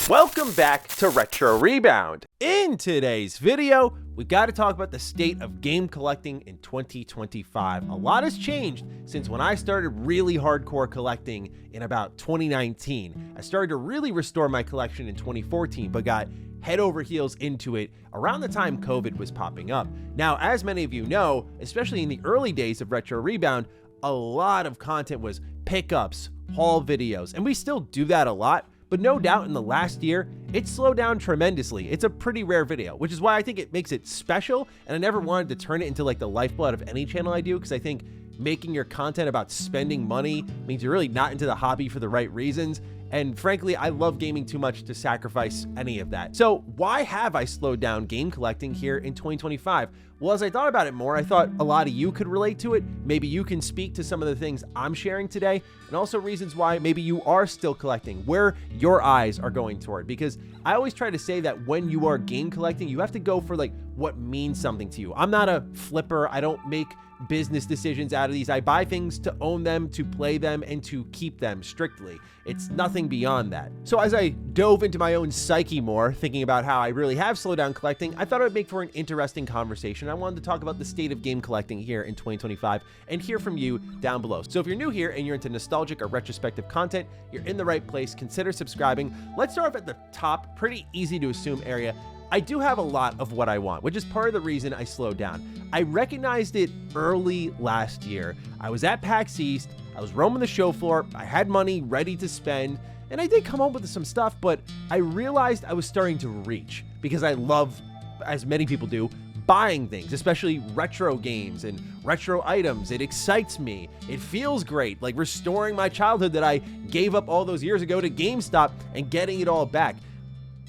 Welcome back to Retro Rebound. In today's video, we got to talk about the state of game collecting in 2025. A lot has changed since when I started really hardcore collecting in about 2019. I started to really restore my collection in 2014, but got head over heels into it around the time COVID was popping up. Now, as many of you know, especially in the early days of Retro Rebound, a lot of content was pickups, haul videos, and we still do that a lot. But no doubt in the last year, it slowed down tremendously. It's a pretty rare video, which is why I think it makes it special. And I never wanted to turn it into like the lifeblood of any channel I do, because I think making your content about spending money means you're really not into the hobby for the right reasons. And frankly, I love gaming too much to sacrifice any of that. So why have I slowed down game collecting here in 2025? Well, as I thought about it more, I thought a lot of you could relate to it. Maybe you can speak to some of the things I'm sharing today, and also reasons why maybe you are still collecting, where your eyes are going toward. Because I always try to say that when you are game collecting, you have to go for like what means something to you. I'm not a flipper. I don't make business decisions out of these. I buy things to own them, to play them, and to keep them strictly. It's nothing beyond that. So as I dove into my own psyche more, thinking about how I really have slowed down collecting, I thought it would make for an interesting conversation. I wanted to talk about the state of game collecting here in 2025 and hear from you down below. So if you're new here and you're into nostalgic or retrospective content, you're in the right place. Consider subscribing. Let's start off at the top, pretty easy to assume area. I do have a lot of what I want, which is part of the reason I slowed down. I recognized it early last year. I was at PAX East, I was roaming the show floor, I had money ready to spend, and I did come home with some stuff, but I realized I was starting to reach, because I love, as many people do, buying things, especially retro games and retro items. It excites me. It feels great, like restoring my childhood that I gave up all those years ago to GameStop and getting it all back.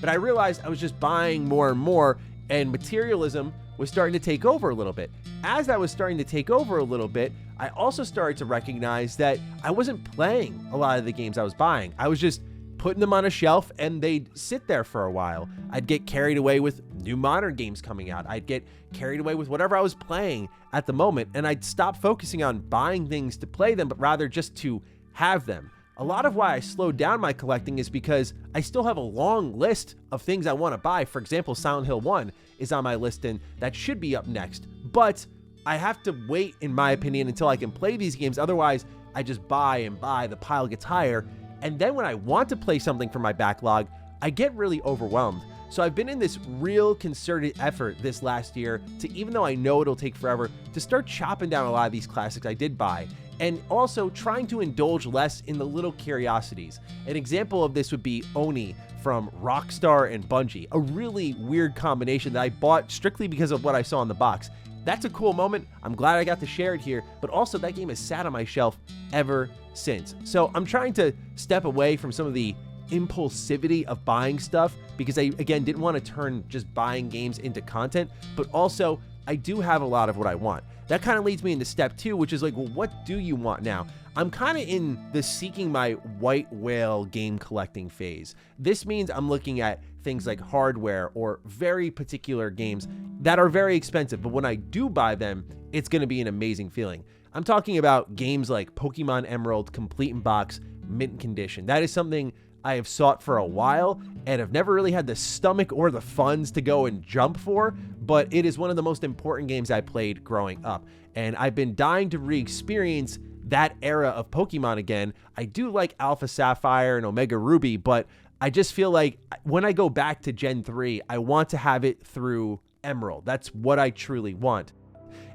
But I realized I was just buying more and more, and materialism was starting to take over a little bit. As that was starting to take over a little bit, I also started to recognize that I wasn't playing a lot of the games I was buying. I was just putting them on a shelf and they'd sit there for a while. I'd get carried away with new modern games coming out. I'd get carried away with whatever I was playing at the moment, and I'd stop focusing on buying things to play them, but rather just to have them. A lot of why I slowed down my collecting is because I still have a long list of things I want to buy. For example, Silent Hill 1 is on my list, and that should be up next. But I have to wait, in my opinion, until I can play these games. Otherwise, I just buy and buy. The pile gets higher. And then when I want to play something from my backlog, I get really overwhelmed. So I've been in this real concerted effort this last year to, even though I know it'll take forever, to start chopping down a lot of these classics I did buy. And also trying to indulge less in the little curiosities. An example of this would be Oni from Rockstar and Bungie, a really weird combination that I bought strictly because of what I saw in the box. That's a cool moment. I'm glad I got to share it here, but also that game has sat on my shelf ever since. So I'm trying to step away from some of the impulsivity of buying stuff, because I, again, didn't want to turn just buying games into content, but also I do have a lot of what I want. That kind of leads me into step 2, which is like, well, what do you want now? I'm kind of in the seeking my white whale game collecting phase. This means I'm looking at things like hardware or very particular games that are very expensive, but when I do buy them, it's going to be an amazing feeling. I'm talking about games like Pokemon Emerald, complete in box, mint condition. That is something I have sought for a while and have never really had the stomach or the funds to go and jump for, but it is one of the most important games I played growing up. And I've been dying to re-experience that era of Pokemon again. I do like Alpha Sapphire and Omega Ruby, but I just feel like when I go back to Gen 3, I want to have it through Emerald. That's what I truly want.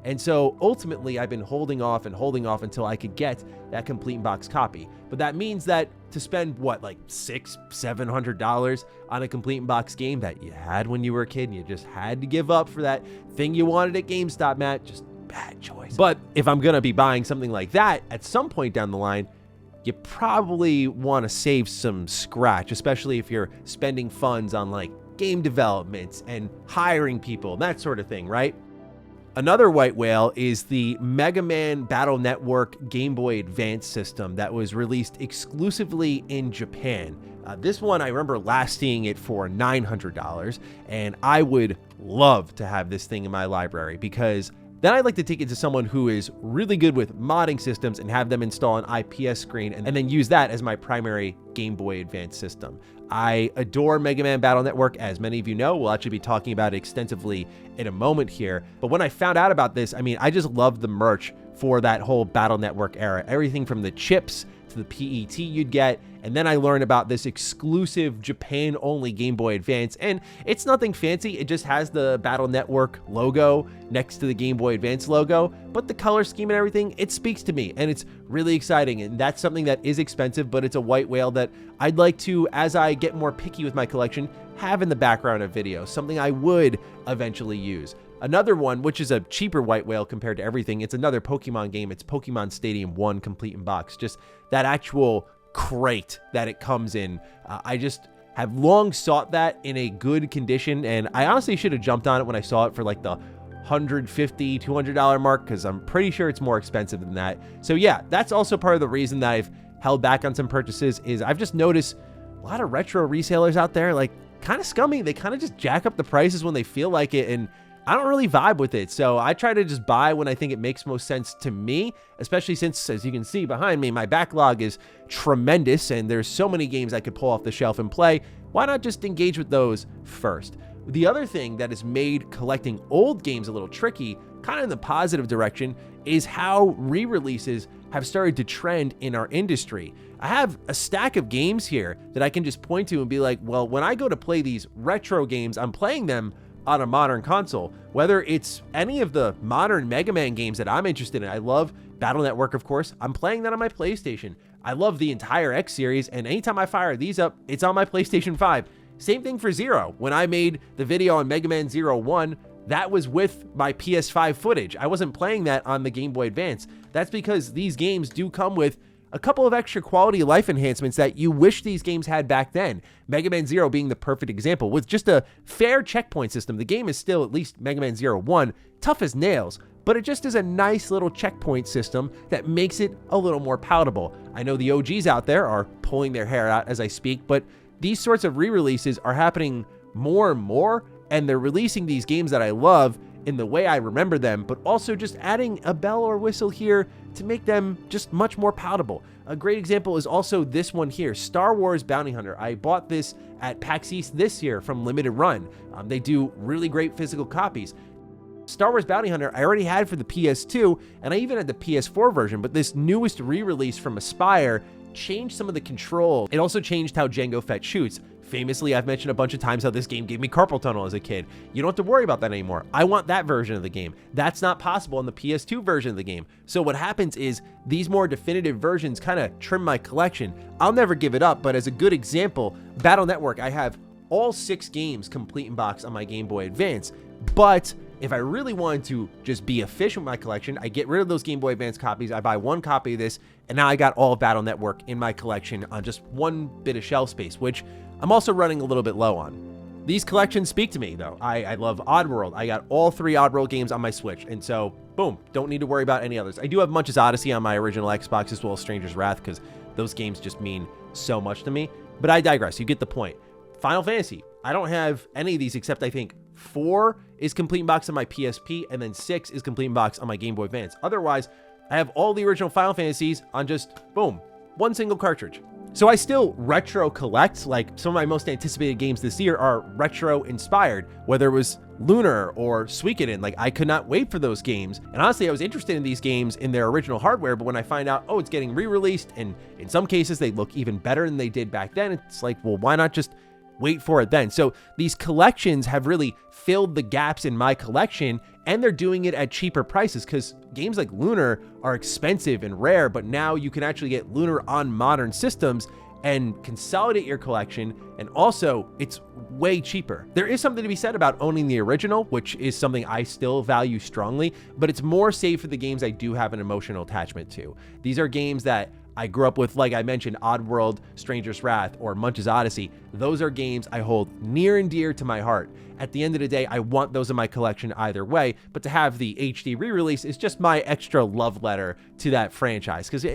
And so ultimately I've been holding off until I could get that complete in box copy. But that means that to spend what, like $600-700 on a complete in box game that you had when you were a kid and you just had to give up for that thing you wanted at GameStop, Matt, just bad choice. But if I'm gonna be buying something like that at some point down the line, you probably want to save some scratch, especially if you're spending funds on like game development and hiring people, that sort of thing, right? Another white whale is the Mega Man Battle Network Game Boy Advance system that was released exclusively in Japan. This one, I remember last seeing it for $900, and I would love to have this thing in my library because Then I'd like to take it to someone who is really good with modding systems and have them install an IPS screen and then use that as my primary Game Boy Advance system. I adore Mega Man Battle Network, as many of you know. We'll actually be talking about it extensively in a moment here. But when I found out about this, I mean, I just loved the merch for that whole Battle Network era. Everything from the chips to the PET you'd get. And then I learned about this exclusive Japan-only Game Boy Advance. And it's nothing fancy. It just has the Battle Network logo next to the Game Boy Advance logo. But the color scheme and everything, it speaks to me. And it's really exciting. And that's something that is expensive, but it's a white whale that I'd like to, as I get more picky with my collection, have in the background of videos. Something I would eventually use. Another one, which is a cheaper white whale compared to everything, it's another Pokemon game. It's Pokemon Stadium 1 complete in box. Just that actual crate that it comes in. I just have long sought that in a good condition, and I honestly should have jumped on it when I saw it for like the $150, $200 mark, because I'm pretty sure it's more expensive than that. So yeah, that's also part of the reason that I've held back on some purchases. Is I've just noticed a lot of retro resellers out there, like, kind of scummy. They kind of just jack up the prices when they feel like it, and I don't really vibe with it. So I try to just buy when I think it makes most sense to me, especially since, as you can see behind me, my backlog is tremendous and there's so many games I could pull off the shelf and play. Why not just engage with those first? The other thing that has made collecting old games a little tricky, kind of in the positive direction, is how re-releases have started to trend in our industry. I have a stack of games here that I can just point to and be like, well, when I go to play these retro games, I'm playing them on a modern console, whether it's any of the modern Mega Man games that I'm interested in. I love Battle Network, of course. I'm playing that on my PlayStation. I love the entire X series, and anytime I fire these up, it's on my PlayStation 5. Same thing for Zero. When I made the video on Mega Man Zero 1, that was with my PS5 footage. I wasn't playing that on the Game Boy Advance. That's because these games do come with a couple of extra quality of life enhancements that you wish these games had back then. Mega Man Zero being the perfect example. With just a fair checkpoint system, the game is still, at least Mega Man Zero 1, tough as nails, but it just is a nice little checkpoint system that makes it a little more palatable. I know the OGs out there are pulling their hair out as I speak, but these sorts of re-releases are happening more and more, and they're releasing these games that I love in the way I remember them, but also just adding a bell or whistle here to make them just much more palatable. A great example is also this one here, Star Wars Bounty Hunter. I bought this at PAX East this year from Limited Run. They do really great physical copies. Star Wars Bounty Hunter I already had for the PS2, and I even had the PS4 version, but this newest re-release from Aspyr changed some of the control. It also changed how Jango Fett shoots. Famously, I've mentioned a bunch of times how this game gave me carpal tunnel as a kid. You don't have to worry about that anymore. I want that version of the game. That's not possible in the PS2 version of the game. So what happens is these more definitive versions kind of trim my collection. I'll never give it up, but as a good example, Battle Network, I have all 6 games complete in box on my Game Boy Advance. But if I really wanted to just be efficient with my collection, I get rid of those Game Boy Advance copies, I buy one copy of this, and now I got all of Battle Network in my collection on just one bit of shelf space, which I'm also running a little bit low on. These collections speak to me, though. I love Oddworld. I got all 3 Oddworld games on my Switch, and so, boom, don't need to worry about any others. I do have Munch's Odyssey on my original Xbox, as well as Stranger's Wrath, because those games just mean so much to me. But I digress. You get the point. Final Fantasy. I don't have any of these except I think 4 is complete in box on my PSP, and then 6 is complete in box on my Game Boy Advance. Otherwise, I have all the original Final Fantasies on just, boom, one single cartridge. So I still retro collect. Like, some of my most anticipated games this year are retro inspired, whether it was Lunar or Suikoden. Like, I could not wait for those games. And honestly, I was interested in these games in their original hardware, but when I find out, oh, it's getting re-released, and in some cases they look even better than they did back then, it's like, well, why not just wait for it then? So these collections have really filled the gaps in my collection, and they're doing it at cheaper prices, because games like Lunar are expensive and rare, but now you can actually get Lunar on modern systems and consolidate your collection, and also it's way cheaper. There is something to be said about owning the original, which is something I still value strongly, but it's more safe for the games I do have an emotional attachment to. These are games that I grew up with, like I mentioned, Oddworld, Stranger's Wrath, or Munch's Odyssey. Those are games I hold near and dear to my heart. At the end of the day, I want those in my collection either way, but to have the HD re-release is just my extra love letter to that franchise. Because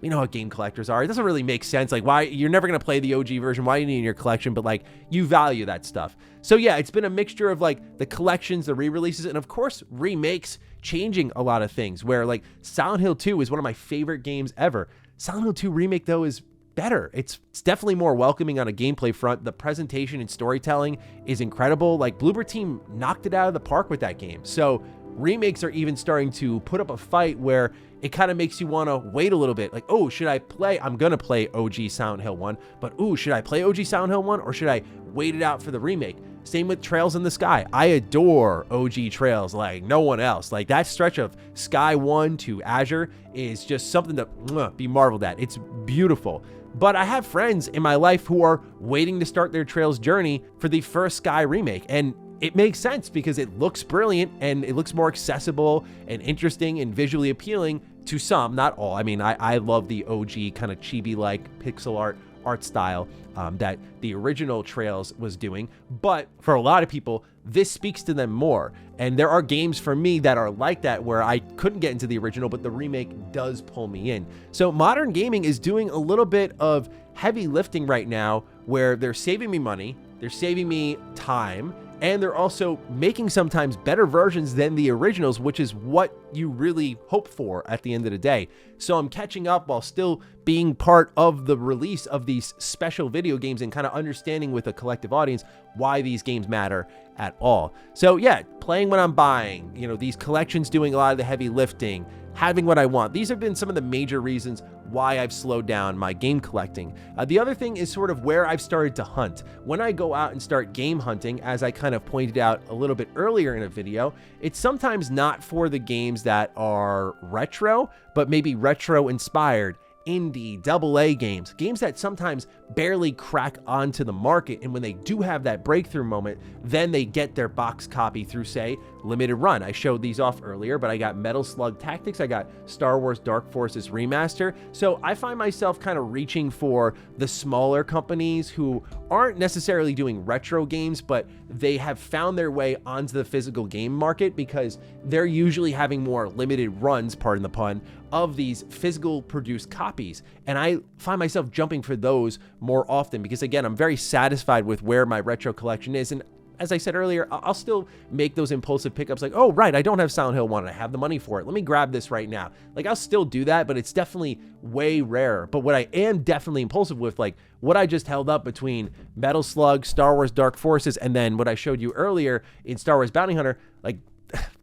you know how game collectors are. It doesn't really make sense. Like, why you're never going to play the OG version. Why do you need it in your collection? But like, you value that stuff. So yeah, it's been a mixture of like the collections, the re-releases, and of course remakes changing a lot of things, where like Silent Hill 2 is one of my favorite games ever. Silent Hill 2 remake though is better. It's definitely more welcoming on a gameplay front. The presentation and storytelling is incredible. Like, Bloober Team knocked it out of the park with that game. So remakes are even starting to put up a fight where it kind of makes you want to wait a little bit. Like, oh, should I play? I'm going to play OG Silent Hill 1, but ooh, should I play OG Silent Hill 1 or should I wait it out for the remake? Same with Trails in the Sky. I adore OG Trails like no one else. Like, that stretch of Sky 1 to Azure is just something to be marveled at. It's beautiful. But I have friends in my life who are waiting to start their Trails journey for the first Sky remake. And it makes sense because it looks brilliant and it looks more accessible and interesting and visually appealing to some, not all. I mean, I love the OG kind of chibi-like pixel art style that the original Trails was doing. But for a lot of people, this speaks to them more. And there are games for me that are like that where I couldn't get into the original, but the remake does pull me in. So modern gaming is doing a little bit of heavy lifting right now where they're saving me money, they're saving me time, and they're also making sometimes better versions than the originals, which is what you really hope for at the end of the day. So I'm catching up while still being part of the release of these special video games and kind of understanding with a collective audience why these games matter at all. So yeah, playing what I'm buying, you know, these collections doing a lot of the heavy lifting, having what I want. These have been some of the major reasons why I've slowed down my game collecting. The other thing is sort of where I've started to hunt. When I go out and start game hunting, as I kind of pointed out a little bit earlier in a video, it's sometimes not for the games that are retro, but maybe retro inspired, indie, AA games that sometimes barely crack onto the market. And when they do have that breakthrough moment, then they get their box copy through, say, limited run. I showed these off earlier, but I got Metal Slug Tactics, I got Star Wars Dark Forces Remaster. So I find myself kind of reaching for the smaller companies who aren't necessarily doing retro games, but they have found their way onto the physical game market because they're usually having more limited runs, pardon the pun, of these physical produced copies. And I find myself jumping for those more often because, again, I'm very satisfied with where my retro collection is. And as I said earlier, I'll still make those impulsive pickups like, oh, right, I don't have Silent Hill 1 and I have the money for it. Let me grab this right now. Like, I'll still do that, but it's definitely way rarer. But what I am definitely impulsive with, like what I just held up between Metal Slug, Star Wars Dark Forces, and then what I showed you earlier in Star Wars Bounty Hunter, like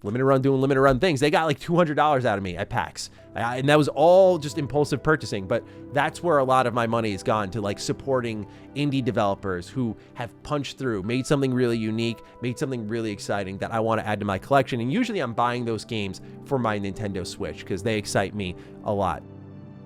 limited run doing limited run things. They got like $200 out of me at PAX. And that was all just impulsive purchasing. But that's where a lot of my money has gone to, like supporting indie developers who have punched through, made something really unique, made something really exciting that I want to add to my collection. And usually I'm buying those games for my Nintendo Switch because they excite me a lot.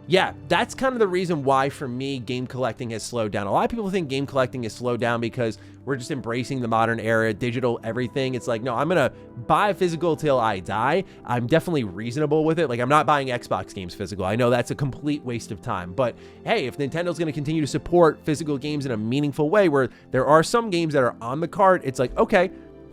Yeah, that's kind of the reason why, for me, game collecting has slowed down. A lot of people think game collecting has slowed down because we're just embracing the modern era, digital everything. It's like, no, I'm going to buy physical till I die. I'm definitely reasonable with it. Like, I'm not buying Xbox games physical. I know that's a complete waste of time. But hey, if Nintendo's going to continue to support physical games in a meaningful way where there are some games that are on the cart, it's like, okay,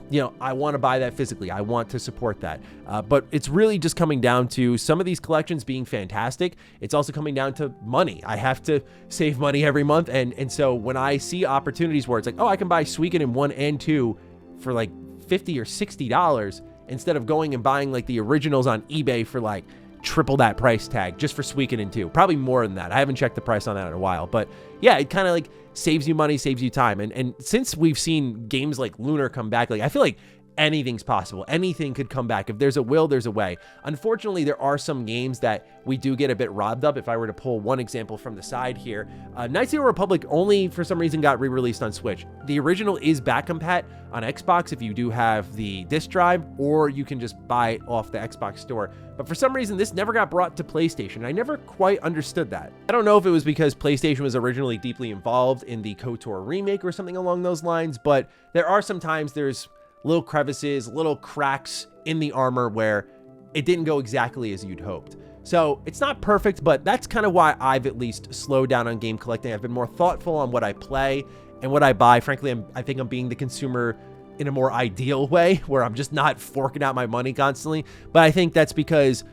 you know, I want to buy that physically. I want to support that. But it's really just coming down to some of these collections being fantastic. It's also coming down to money. I have to save money every month. And so when I see opportunities where it's like, oh, I can buy Suikoden 1 and 2 for like $50 or $60 instead of going and buying like the originals on eBay for like triple that price tag just for Suikoden 2. Probably more than that. I haven't checked the price on that in a while. But yeah, it kind of like saves you money, saves you time. And since we've seen games like Lunar come back, like I feel like anything's possible. Anything could come back. If there's a will, there's a way. Unfortunately, there are some games that we do get a bit robbed up. If I were to pull one example from the side here, Knights of the Old Republic only for some reason got re-released on Switch. The original is back compat on Xbox if you do have the disc drive, or you can just buy it off the Xbox store. But for some reason, this never got brought to PlayStation. I never quite understood that. I don't know if it was because PlayStation was originally deeply involved in the KOTOR remake or something along those lines, but there are sometimes there's little crevices, little cracks in the armor where it didn't go exactly as you'd hoped. So it's not perfect, but that's kind of why I've at least slowed down on game collecting. I've been more thoughtful on what I play and what I buy. Frankly, I think I'm being the consumer in a more ideal way where I'm just not forking out my money constantly. But I think that's because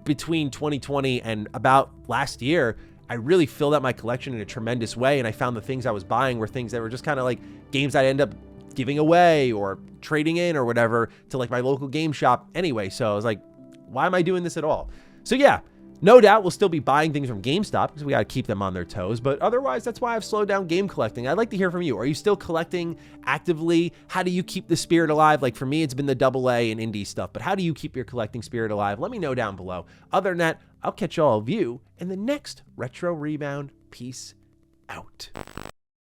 between 2020 and about last year, I really filled out my collection in a tremendous way. And I found the things I was buying were things that were just kind of like games I'd end up giving away or trading in or whatever to like my local game shop anyway. So I was like, why am I doing this at all? So yeah, no doubt we'll still be buying things from GameStop because we got to keep them on their toes. But otherwise, that's why I've slowed down game collecting. I'd like to hear from you. Are you still collecting actively? How do you keep the spirit alive? Like for me, it's been the AA and indie stuff. But how do you keep your collecting spirit alive? Let me know down below. Other than that, I'll catch all of you in the next Retro Rebound. Peace out.